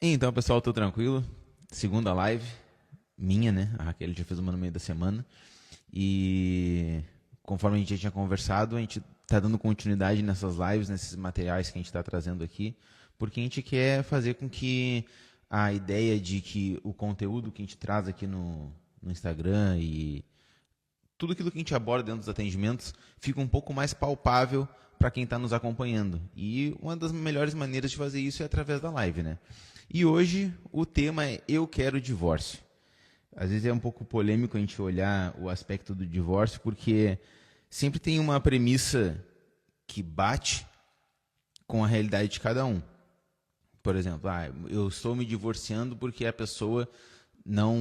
Então, pessoal, tô tranquilo. Segunda live, minha, né? A Raquel já fez uma no meio da semana. E conforme a gente já tinha conversado, a gente tá dando continuidade nessas lives, nesses materiais que a gente está trazendo aqui, porque a gente quer fazer com que a ideia de que o conteúdo que a gente traz aqui no Instagram e tudo aquilo que a gente aborda dentro dos atendimentos fica um pouco mais palpável para quem está nos acompanhando. E uma das melhores maneiras de fazer isso é através da live, né? E hoje o tema é Eu Quero Divórcio. Às vezes é um pouco polêmico a gente olhar o aspecto do divórcio, porque sempre tem uma premissa que bate com a realidade de cada um. Por exemplo, eu estou me divorciando porque a pessoa não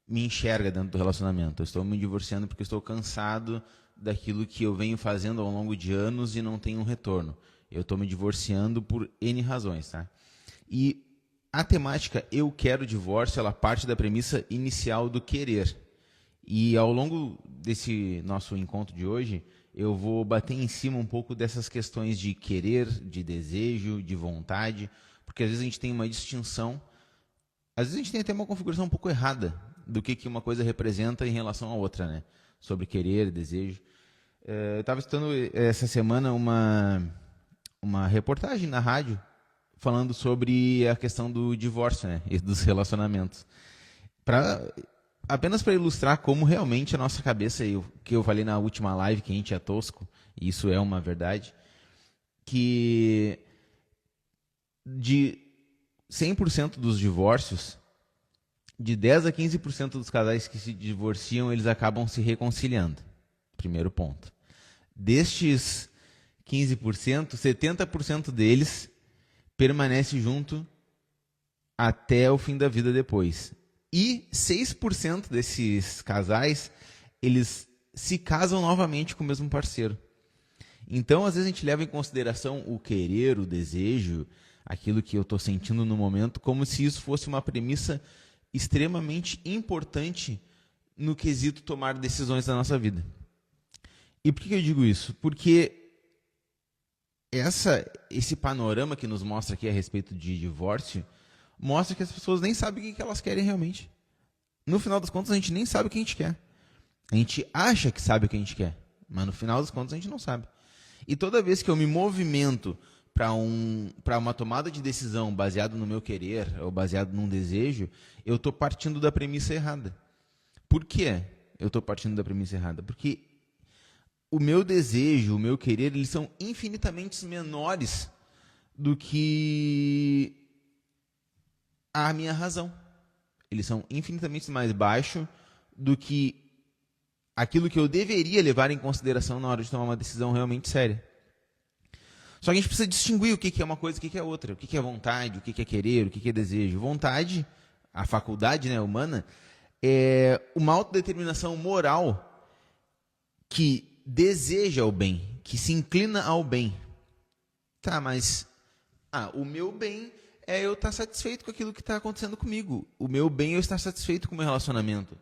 me enxerga dentro do relacionamento. Eu estou me divorciando porque estou cansado daquilo que eu venho fazendo ao longo de anos e não tenho um retorno. Eu estou me divorciando por N razões, tá? E a temática Eu Quero Divórcio, ela parte da premissa inicial do querer. E ao longo desse nosso encontro de hoje, eu vou bater em cima um pouco dessas questões de querer, de desejo, de vontade, porque às vezes a gente tem uma distinção, às vezes a gente tem até uma configuração um pouco errada do que uma coisa representa em relação à outra, né? Sobre querer, desejo. Eu estava escutando essa semana uma reportagem na rádio falando sobre a questão do divórcio, né? E dos relacionamentos. Apenas para ilustrar como realmente a nossa cabeça, que eu falei na última live, que a gente é tosco, e isso é uma verdade, que de 100% dos divórcios, de 10 a 15% dos casais que se divorciam, eles acabam se reconciliando. Primeiro ponto. Destes 15%, 70% deles permanece junto até o fim da vida depois. E 6% desses casais, eles se casam novamente com o mesmo parceiro. Então, às vezes a gente leva em consideração o querer, o desejo, aquilo que eu estou sentindo no momento, como se isso fosse uma premissa extremamente importante no quesito tomar decisões da nossa vida. E por que eu digo isso? Porque esse panorama que nos mostra aqui a respeito de divórcio mostra que as pessoas nem sabem o que elas querem realmente. No final das contas, a gente nem sabe o que a gente quer. A gente acha que sabe o que a gente quer, mas no final das contas a gente não sabe. E toda vez que eu me movimento para uma tomada de decisão baseado no meu querer ou baseado num desejo, eu estou partindo da premissa errada. Por que eu estou partindo da premissa errada? Porque o meu desejo, o meu querer, eles são infinitamente menores do que a minha razão. Eles são infinitamente mais baixos do que aquilo que eu deveria levar em consideração na hora de tomar uma decisão realmente séria. Só que a gente precisa distinguir o que é uma coisa e o que é outra. O que é vontade, o que é querer, o que é desejo. Vontade, a faculdade, né, humana, é uma autodeterminação moral que deseja o bem, que se inclina ao bem. Tá, mas o meu bem é eu estar satisfeito com aquilo que está acontecendo comigo. O meu bem é eu estar satisfeito com o meu relacionamento.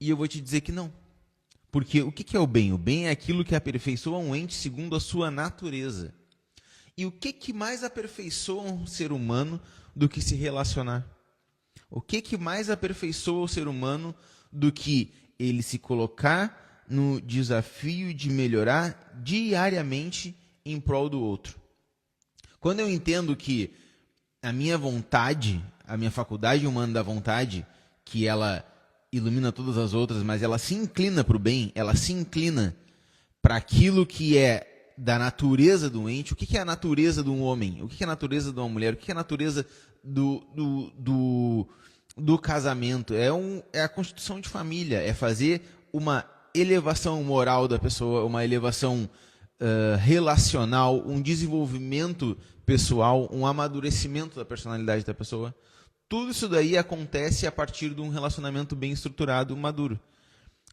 E eu vou te dizer que não. Porque o que é o bem? O bem é aquilo que aperfeiçoa um ente segundo a sua natureza. E o que mais aperfeiçoa um ser humano do que se relacionar? O que mais aperfeiçoa o ser humano do que ele se colocar no desafio de melhorar diariamente em prol do outro? Quando eu entendo que a minha vontade, a minha faculdade humana da vontade, que ela ilumina todas as outras, mas ela se inclina para o bem, ela se inclina para aquilo que é da natureza do ente. O que é a natureza de um homem? O que é a natureza de uma mulher? O que é a natureza do casamento? É a constituição de família, é fazer uma elevação moral da pessoa, uma elevação relacional, um desenvolvimento pessoal, um amadurecimento da personalidade da pessoa. Tudo isso daí acontece a partir de um relacionamento bem estruturado, maduro.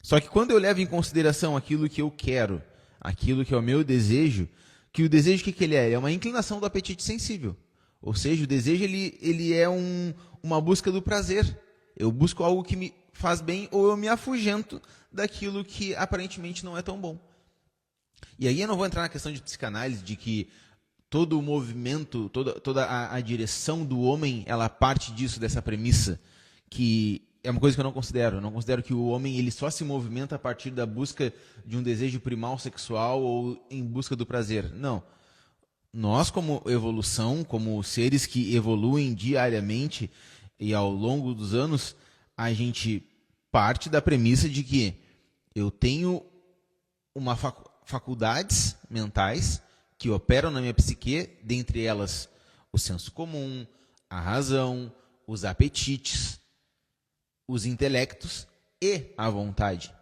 Só que quando eu levo em consideração aquilo que eu quero, aquilo que é o meu desejo, que o desejo, o que ele é? Ele é uma inclinação do apetite sensível. Ou seja, o desejo ele é uma busca do prazer. Eu busco algo que me faz bem ou eu me afugento daquilo que aparentemente não é tão bom. E aí eu não vou entrar na questão de psicanálise, de que todo o movimento, toda a direção do homem, ela parte disso, dessa premissa, que é uma coisa que eu não considero. Eu não considero que o homem ele só se movimenta a partir da busca de um desejo primal sexual ou em busca do prazer. Não. Nós, como evolução, como seres que evoluem diariamente e ao longo dos anos, a gente parte da premissa de que eu tenho faculdades mentais que operam na minha psique, dentre elas o senso comum, a razão, os apetites, os intelectos e a vontade.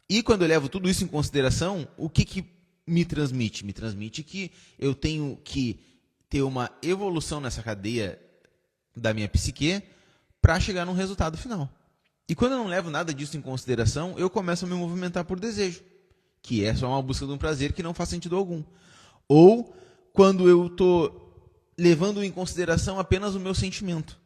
E quando eu levo tudo isso em consideração, o que me transmite? Me transmite que eu tenho que ter uma evolução nessa cadeia da minha psique para chegar num resultado final. E quando eu não levo nada disso em consideração, eu começo a me movimentar por desejo, que é só uma busca de um prazer que não faz sentido algum. Ou quando eu estou levando em consideração apenas o meu sentimento.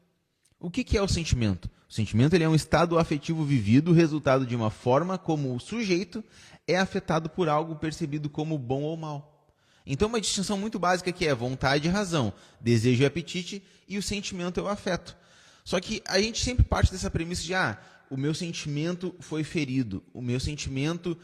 O que é o sentimento? O sentimento ele é um estado afetivo vivido, resultado de uma forma como o sujeito é afetado por algo percebido como bom ou mal. Então, uma distinção muito básica que é vontade e razão, desejo e apetite, e o sentimento é o afeto. Só que a gente sempre parte dessa premissa de o meu sentimento foi ferido, o meu sentimento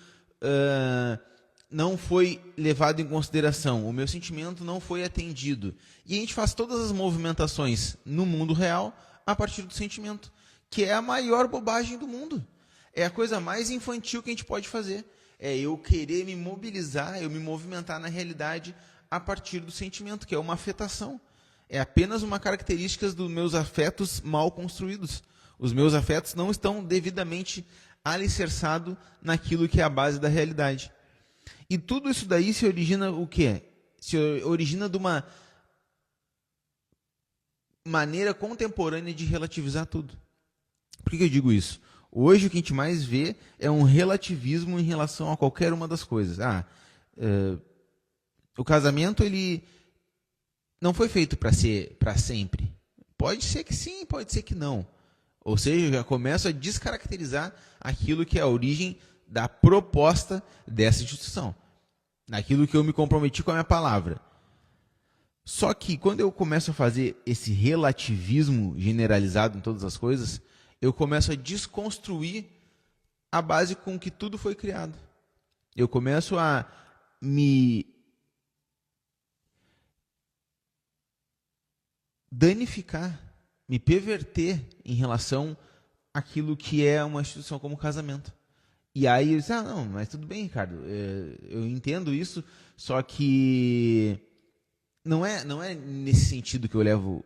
não foi levado em consideração, o meu sentimento não foi atendido. E a gente faz todas as movimentações no mundo real a partir do sentimento, que é a maior bobagem do mundo. É a coisa mais infantil que a gente pode fazer. É eu querer me mobilizar, eu me movimentar na realidade a partir do sentimento, que é uma afetação. É apenas uma característica dos meus afetos mal construídos. Os meus afetos não estão devidamente alicerçados naquilo que é a base da realidade. E tudo isso daí se origina o quê? Se origina de uma maneira contemporânea de relativizar tudo. Por que eu digo isso? Hoje o que a gente mais vê é um relativismo em relação a qualquer uma das coisas. O casamento ele não foi feito para ser para sempre. Pode ser que sim, pode ser que não. Ou seja, eu já começo a descaracterizar aquilo que é a origem da proposta dessa instituição. Naquilo que eu me comprometi com a minha palavra. Só que quando eu começo a fazer esse relativismo generalizado em todas as coisas, eu começo a desconstruir a base com que tudo foi criado. Eu começo a me danificar, me perverter em relação àquilo que é uma instituição como o casamento. E aí eu disse, não, mas tudo bem, Ricardo, eu entendo isso, só que não é nesse sentido que eu levo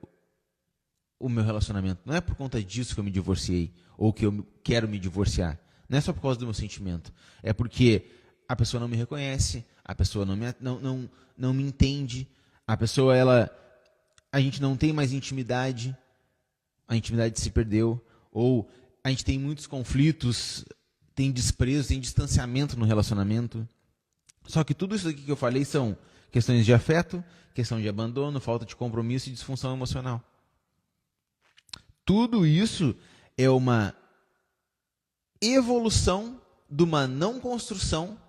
o meu relacionamento. Não é por conta disso que eu me divorciei, ou que eu quero me divorciar. Não é só por causa do meu sentimento. É porque a pessoa não me reconhece, a pessoa não me entende, a pessoa, a gente não tem mais intimidade, a intimidade se perdeu, ou a gente tem muitos conflitos, tem desprezo, tem distanciamento no relacionamento. Só que tudo isso aqui que eu falei são questões de afeto, questão de abandono, falta de compromisso e disfunção emocional. Tudo isso é uma evolução de uma não construção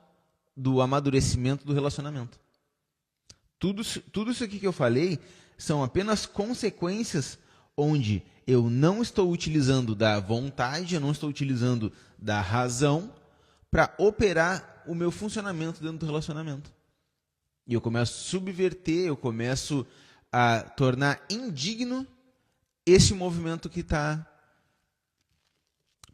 do amadurecimento do relacionamento. Tudo isso aqui que eu falei são apenas consequências onde eu não estou utilizando da vontade, eu não estou utilizando da razão para operar o meu funcionamento dentro do relacionamento. E eu começo a subverter, eu começo a tornar indigno esse movimento que está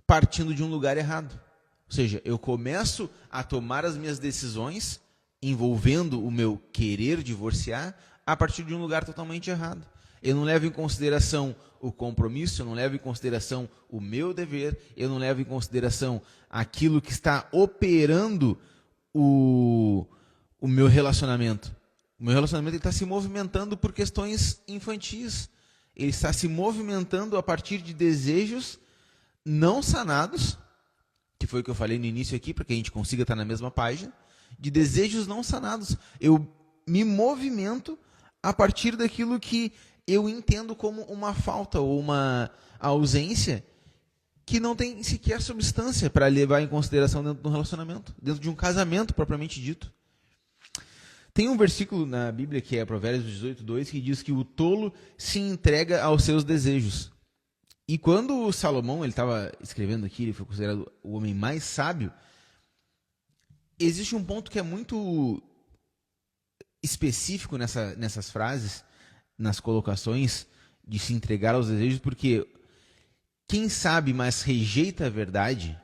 partindo de um lugar errado. Ou seja, eu começo a tomar as minhas decisões envolvendo o meu querer divorciar a partir de um lugar totalmente errado. Eu não levo em consideração o compromisso, eu não levo em consideração o meu dever, eu não levo em consideração aquilo que está operando o meu relacionamento. O meu relacionamento está se movimentando por questões infantis. Ele está se movimentando a partir de desejos não sanados, que foi o que eu falei no início aqui, para que a gente consiga estar na mesma página, de desejos não sanados. Eu me movimento a partir daquilo que eu entendo como uma falta ou uma ausência que não tem sequer substância para levar em consideração dentro de um relacionamento, dentro de um casamento propriamente dito. Tem um versículo na Bíblia, que é Provérbios 18:2, que diz que o tolo se entrega aos seus desejos. E quando o Salomão estava escrevendo aqui, ele foi considerado o homem mais sábio, existe um ponto que é muito específico nessas frases, nas colocações de se entregar aos desejos, porque quem sabe, mas rejeita a verdade,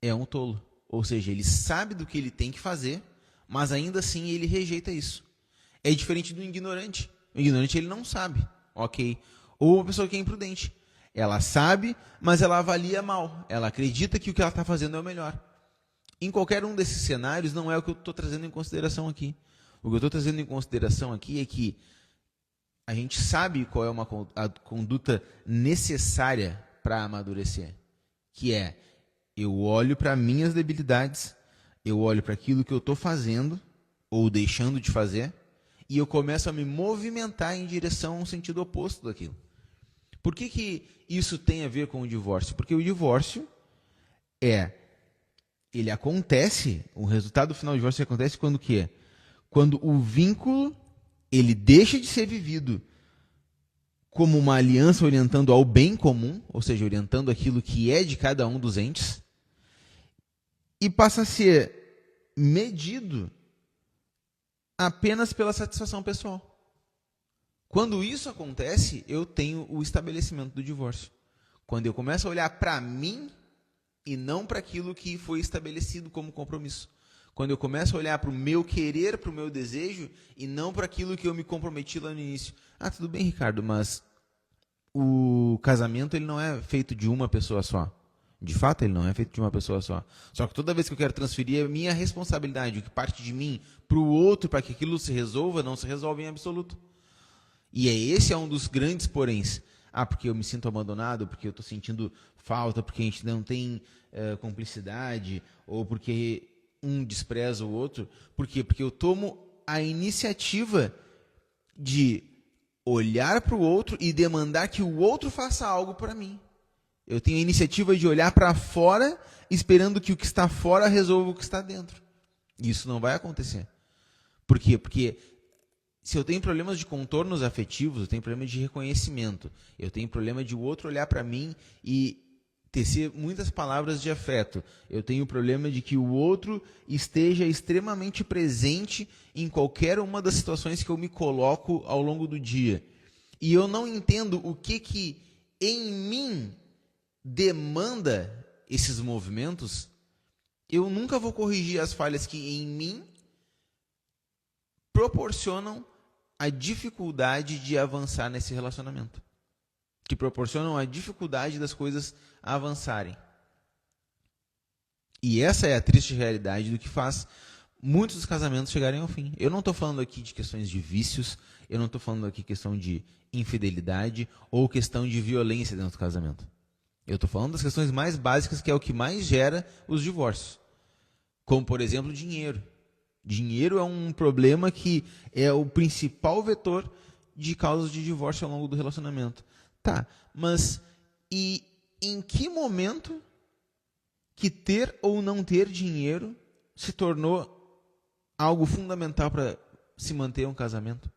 é um tolo. Ou seja, ele sabe do que ele tem que fazer, mas ainda assim ele rejeita isso. É diferente do ignorante. O ignorante ele não sabe, ok? Ou a pessoa que é imprudente. Ela sabe, mas ela avalia mal. Ela acredita que o que ela está fazendo é o melhor. Em qualquer um desses cenários, não é o que eu estou trazendo em consideração aqui. O que eu estou trazendo em consideração aqui é que a gente sabe qual é a conduta necessária para amadurecer. Que é, eu olho para minhas debilidades, eu olho para aquilo que eu estou fazendo, ou deixando de fazer, e eu começo a me movimentar em direção a um sentido oposto daquilo. Por que isso tem a ver com o divórcio? Porque o divórcio ele acontece, o resultado final do divórcio acontece quando o quê? Quando o vínculo ele deixa de ser vivido como uma aliança orientando ao bem comum, ou seja, orientando aquilo que é de cada um dos entes, e passa a ser medido apenas pela satisfação pessoal. Quando isso acontece, eu tenho o estabelecimento do divórcio. Quando eu começo a olhar para mim e não para aquilo que foi estabelecido como compromisso. Quando eu começo a olhar para o meu querer, para o meu desejo, e não para aquilo que eu me comprometi lá no início. Ah, tudo bem, Ricardo, mas o casamento ele não é feito de uma pessoa só. De fato, ele não é feito de uma pessoa só. Só que toda vez que eu quero transferir a minha responsabilidade, o que parte de mim, para o outro, para que aquilo se resolva, não se resolve em absoluto. E esse é um dos grandes poréns. Ah, porque eu me sinto abandonado, porque eu estou sentindo falta, porque a gente não tem cumplicidade, ou porque um despreza o outro. Por quê? Porque eu tomo a iniciativa de olhar para o outro e demandar que o outro faça algo para mim. Eu tenho a iniciativa de olhar para fora, esperando que o que está fora resolva o que está dentro. E isso não vai acontecer. Por quê? Porque se eu tenho problemas de contornos afetivos, eu tenho problema de reconhecimento, eu tenho problema de o outro olhar para mim e tecer muitas palavras de afeto, eu tenho problema de que o outro esteja extremamente presente em qualquer uma das situações que eu me coloco ao longo do dia. E eu não entendo o que em mim demanda esses movimentos, eu nunca vou corrigir as falhas que em mim proporcionam a dificuldade de avançar nesse relacionamento. Que proporcionam a dificuldade das coisas avançarem. E essa é a triste realidade do que faz muitos dos casamentos chegarem ao fim. Eu não estou falando aqui de questões de vícios, eu não estou falando aqui questão de infidelidade ou questão de violência dentro do casamento. Eu estou falando das questões mais básicas, que é o que mais gera os divórcios. Como, por exemplo, dinheiro. Dinheiro é um problema que é o principal vetor de causas de divórcio ao longo do relacionamento. Tá, mas e em que momento que ter ou não ter dinheiro se tornou algo fundamental para se manter um casamento?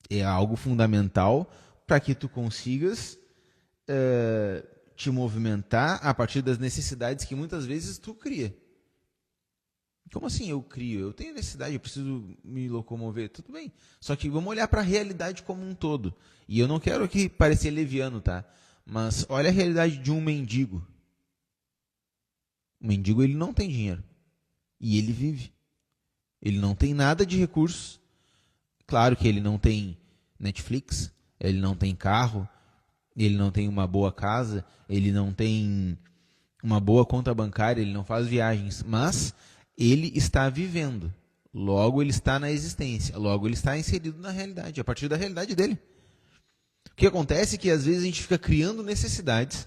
É algo fundamental para que tu consigas te movimentar a partir das necessidades que muitas vezes tu cria. Como assim eu crio? Eu tenho necessidade, eu preciso me locomover. Tudo bem. Só que vamos olhar para a realidade como um todo. E eu não quero aqui parecer leviano, tá? Mas olha a realidade de um mendigo. O mendigo ele não tem dinheiro. E ele vive. Ele não tem nada de recursos. Claro que ele não tem Netflix, ele não tem carro, ele não tem uma boa casa, ele não tem uma boa conta bancária, ele não faz viagens, mas ele está vivendo. Logo, ele está na existência. Logo, ele está inserido na realidade, a partir da realidade dele. O que acontece é que, às vezes, a gente fica criando necessidades,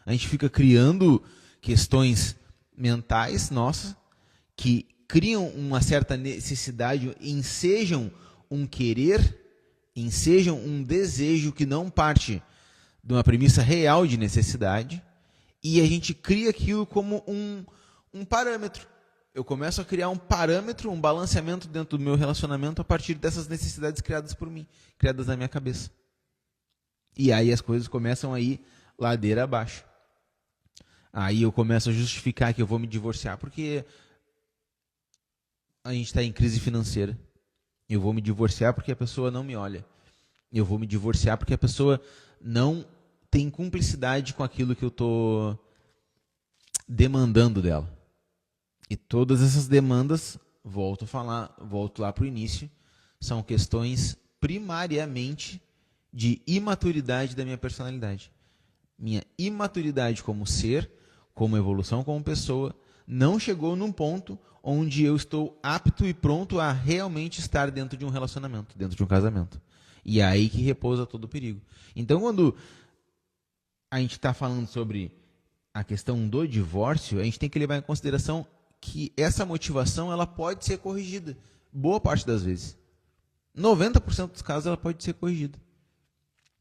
a gente fica criando questões mentais nossas, que criam uma certa necessidade, ensejam um querer, ensejam um desejo que não parte de uma premissa real de necessidade, e a gente cria aquilo como um parâmetro. Eu começo a criar um parâmetro, um balanceamento dentro do meu relacionamento a partir dessas necessidades criadas por mim, criadas na minha cabeça. E aí as coisas começam a ir ladeira abaixo. Aí eu começo a justificar que eu vou me divorciar porque a gente está em crise financeira. Eu vou me divorciar porque a pessoa não me olha. Eu vou me divorciar porque a pessoa não tem cumplicidade com aquilo que eu estou demandando dela. E todas essas demandas, volto lá para o início, são questões primariamente de imaturidade da minha personalidade. Minha imaturidade como ser, como evolução como pessoa, não chegou num ponto onde eu estou apto e pronto a realmente estar dentro de um relacionamento, dentro de um casamento. E é aí que repousa todo o perigo. Então, quando a gente está falando sobre a questão do divórcio, a gente tem que levar em consideração que essa motivação ela pode ser corrigida. Boa parte das vezes. 90% dos casos ela pode ser corrigida.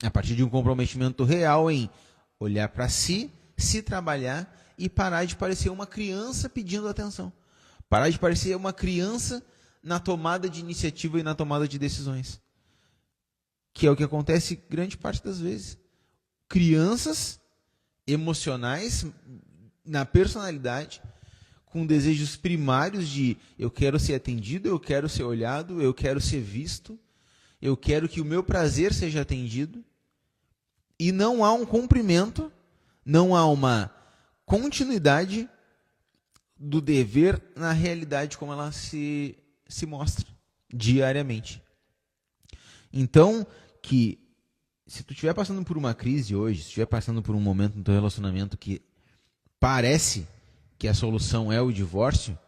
A partir de um comprometimento real em olhar para si, se trabalhar e parar de parecer uma criança pedindo atenção. Parar de parecer uma criança na tomada de iniciativa e na tomada de decisões. Que é o que acontece grande parte das vezes. Crianças emocionais na personalidade, com desejos primários de eu quero ser atendido, eu quero ser olhado, eu quero ser visto, eu quero que o meu prazer seja atendido, e não há um cumprimento, não há uma continuidade do dever na realidade como ela se mostra diariamente. Então, que se tu estiver passando por uma crise hoje, se estiver passando por um momento no teu relacionamento que parece que a solução é o divórcio,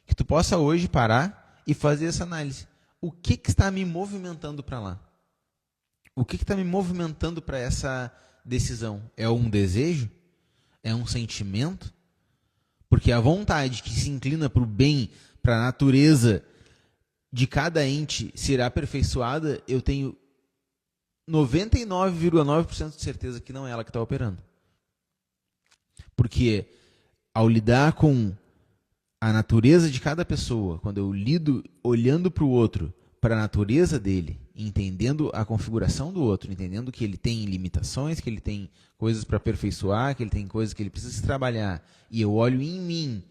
que tu possa hoje parar e fazer essa análise. O que está me movimentando para lá? O que está me movimentando para essa decisão? É um desejo? É um sentimento? Porque a vontade que se inclina para o bem, para a natureza de cada ente ser aperfeiçoada, eu tenho 99,9% de certeza que não é ela que está operando. Porque ao lidar com a natureza de cada pessoa, quando eu lido olhando para o outro, para a natureza dele, entendendo a configuração do outro, entendendo que ele tem limitações, que ele tem coisas para aperfeiçoar, que ele tem coisas que ele precisa trabalhar, e eu olho em mim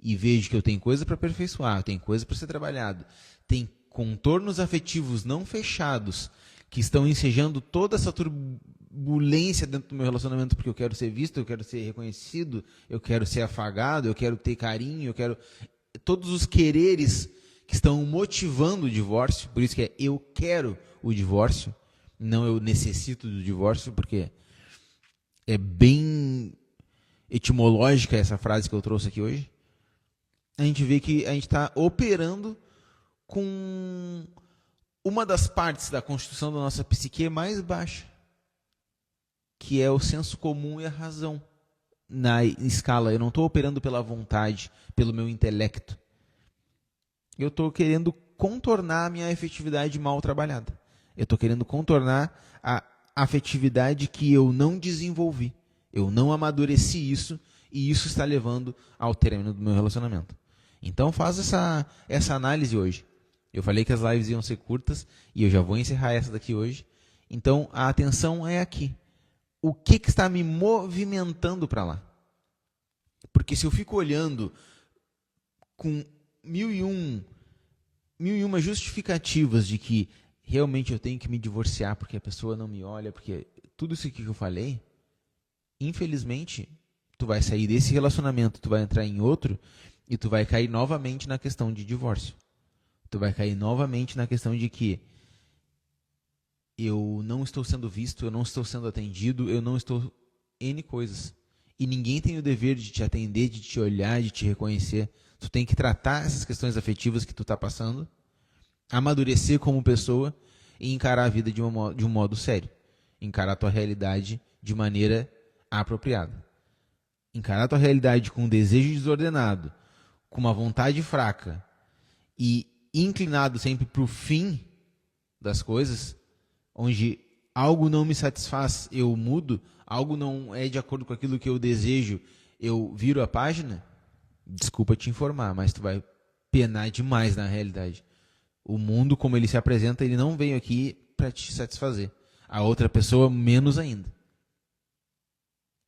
e vejo que eu tenho coisa para aperfeiçoar, eu tenho coisa para ser trabalhado, tem contornos afetivos não fechados que estão ensejando toda essa turbulência dentro do meu relacionamento, porque eu quero ser visto, eu quero ser reconhecido, eu quero ser afagado, eu quero ter carinho, eu quero todos os quereres que estão motivando o divórcio. Por isso que é eu quero o divórcio, não eu necessito do divórcio, porque é bem etimológica essa frase que eu trouxe aqui hoje. A gente vê que a gente está operando com uma das partes da constituição da nossa psique mais baixa, que é o senso comum e a razão. Na escala, eu não estou operando pela vontade, pelo meu intelecto. Eu estou querendo contornar a minha afetividade mal trabalhada. Eu estou querendo contornar a afetividade que eu não desenvolvi. Eu não amadureci isso, e isso está levando ao término do meu relacionamento. Então faz essa análise hoje. Eu falei que as lives iam ser curtas, e eu já vou encerrar essa daqui hoje. Então a atenção é aqui. O que está me movimentando para lá? Porque se eu fico olhando com mil e uma justificativas de que realmente eu tenho que me divorciar porque a pessoa não me olha, porque tudo isso que eu falei, infelizmente, tu vai sair desse relacionamento, tu vai entrar em outro e tu vai cair novamente na questão de divórcio. Tu vai cair novamente na questão de que eu não estou sendo visto, eu não estou sendo atendido, eu não estou N coisas. E ninguém tem o dever de te atender, de te olhar, de te reconhecer. Tu tem que tratar essas questões afetivas que tu está passando, amadurecer como pessoa e encarar a vida de um modo sério. Encarar a tua realidade de maneira apropriada. Encarar a tua realidade com um desejo desordenado, com uma vontade fraca e inclinado sempre para o fim das coisas, onde algo não me satisfaz, eu mudo, algo não é de acordo com aquilo que eu desejo, eu viro a página, Desculpa te informar, mas tu vai penar demais na realidade. O mundo, como ele se apresenta, ele não veio aqui para te satisfazer. A outra pessoa, menos ainda.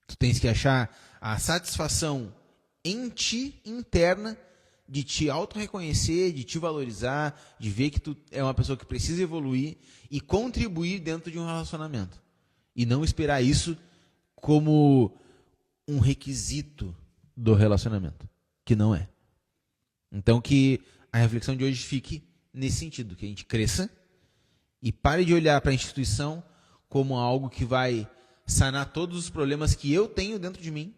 Tu tens que achar a satisfação em ti, interna, de te auto-reconhecer, de te valorizar, de ver que tu é uma pessoa que precisa evoluir e contribuir dentro de um relacionamento. E não esperar isso como um requisito do relacionamento, que não é. Então que a reflexão de hoje fique nesse sentido, que a gente cresça e pare de olhar para a instituição como algo que vai sanar todos os problemas que eu tenho dentro de mim,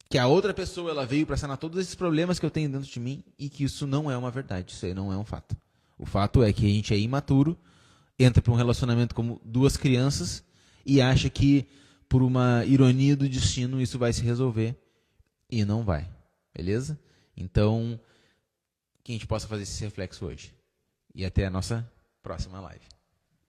que a outra pessoa ela veio para sanar todos esses problemas que eu tenho dentro de mim e que isso não é uma verdade, isso aí não é um fato. O fato é que a gente é imaturo, entra para um relacionamento como duas crianças e acha que por uma ironia do destino isso vai se resolver e não vai, beleza? Então, que a gente possa fazer esse reflexo hoje. E até a nossa próxima live.